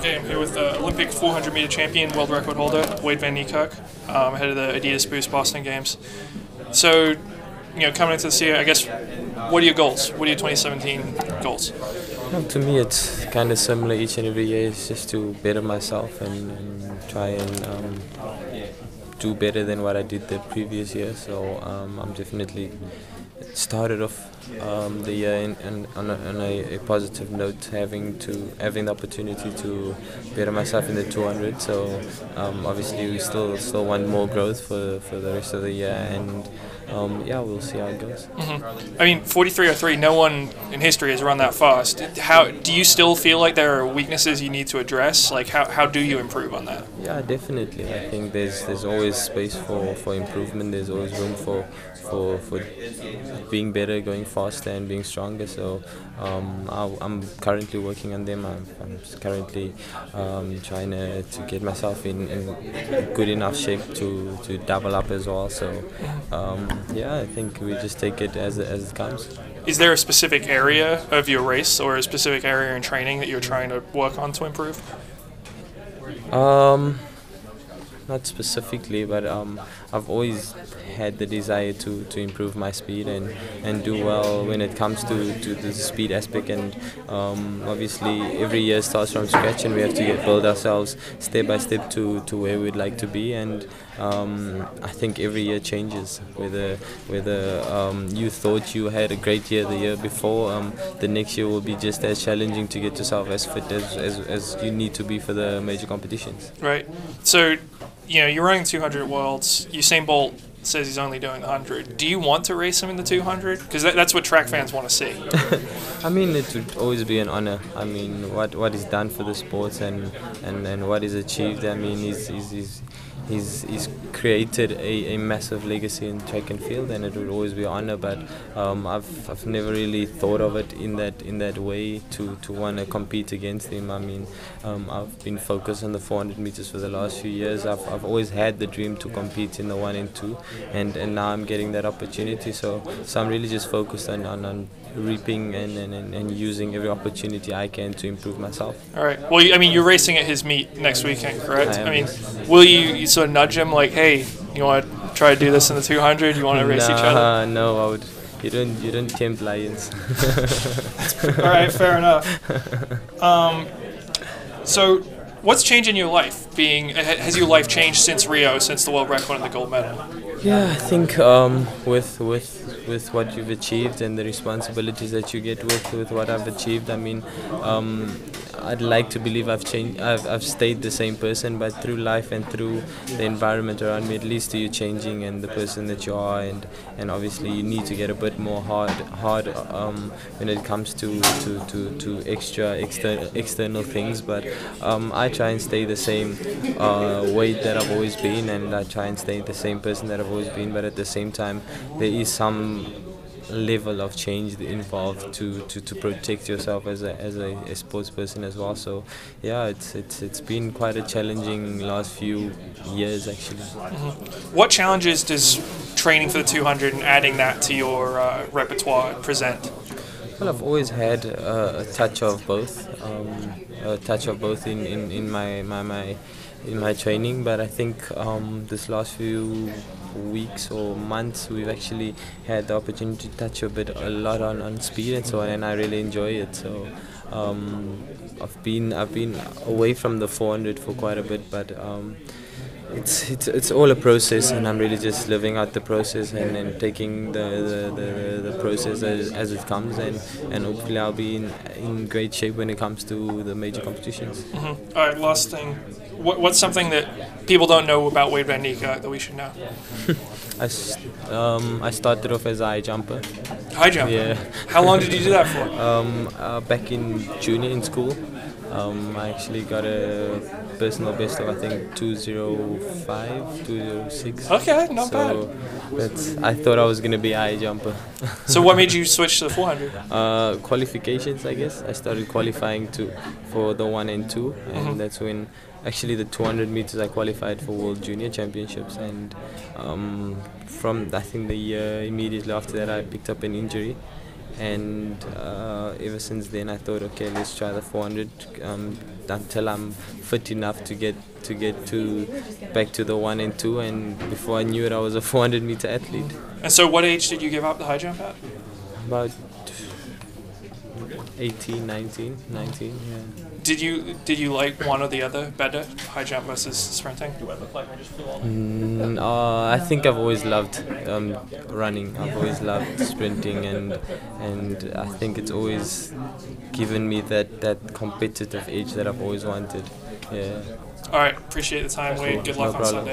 Hey, I'm here with Olympic 400-meter champion, world record holder, Wayde van Niekerk, ahead of the adidas Boost Boston Games. So, coming into this year, I guess, what are your goals? What are your 2017 goals? Well, to me, it's kind of similar each and every year. It's just to better myself and try and do better than what I did the previous year. So I'm definitely started off the year on a positive note, having the opportunity to better myself in the 200. So obviously we still want more growth for the rest of the year, and yeah, we'll see how it goes. I mean, 43.03, no one in history has run that fast. How do you still feel like there are weaknesses you need to address? Like, how do you improve on that? Yeah, definitely. I think there's always space for improvement. There's always room for being better, going faster, and being stronger. So I'm currently working on them. I'm currently trying to get myself in good enough shape to double up as well. So yeah, I think we just take it as it comes. Is there a specific area of your race or a specific area in training that you're trying to work on to improve? Not specifically, but I've always had the desire to improve my speed and do well when it comes to the speed aspect. And obviously every year starts from scratch, and we have to build ourselves step by step to where we'd like to be. And I think every year changes. Whether you thought you had a great year the year before, the next year will be just as challenging to get yourself as fit as you need to be for the major competitions. Right. So, you're running 200 Worlds. Usain Bolt says he's only doing the 100. Do you want to race him in the 200? Because that's what track fans want to see. I mean, it would always be an honor. I mean, what he's done for the sports and what he's achieved. I mean, he's created a massive legacy in track and field, and it would always be an honor. But I've never really thought of it in that way to want to compete against him. I mean, I've been focused on the 400 meters for the last few years. I've always had the dream to compete in the 1 and 2, and now I'm getting that opportunity. So I'm really just focused on reaping and using every opportunity I can to improve myself. All right. Well, I mean, you're racing at his meet next weekend, correct? I mean, will you sort of nudge him like, hey, you want to try to do this in the 200? You want to race each other? No, I would. You don't tempt lions. All right, fair enough. So, what's changed in your life? Has your life changed since Rio, since the world record and the gold medal? Yeah, I think with what you've achieved and the responsibilities that you get with what I've achieved, I mean, I'd like to believe I've changed. I've stayed the same person, but through life and through the environment around me, it leads to you changing and the person that you are, and obviously you need to get a bit more hard when it comes to external things. But I try and stay the same weight that I've always been, and I try and stay the same person that I've always been. But at the same time, there is some level of change involved to protect yourself as a sports person as well. So yeah, it's been quite a challenging last few years actually. What challenges does training for the 200 and adding that to your repertoire present? Well, I've always had a touch of both, in my training, but I think this last few weeks or months we've actually had the opportunity to touch a lot on speed and so on, and I really enjoy it. So I've been away from the 400 for quite a bit, but it's all a process, and I'm really just living out the process and taking the process as it comes, and hopefully I'll be in great shape when it comes to the major competitions. All right, last thing. What's something that people don't know about Wayde van Niekerk that we should know? I started off as a high jumper. High jumper? Yeah. How long did you do that for? Back in junior in school. I actually got a personal best of I think 205, 206. Okay, not bad. I thought I was going to be a high jumper. So what made you switch to the 400? Qualifications, I guess. I started qualifying for the 1 and 2, and that's when actually the 200 meters I qualified for World Junior Championships, and from I think the year immediately after that I picked up an injury, and ever since then I thought, okay, let's try the 400 until I'm fit enough to get back to the 1 and 2, and before I knew it I was a 400 meter athlete. And so what age did you give up the high jump at? About 18, 19, yeah. Did you like one or the other better, high jump versus sprinting? I think I've always loved running. I've always loved sprinting, and I think it's always given me that competitive edge that I've always wanted. Yeah. All right, appreciate the time, Wayde. Good luck on problem. Sunday.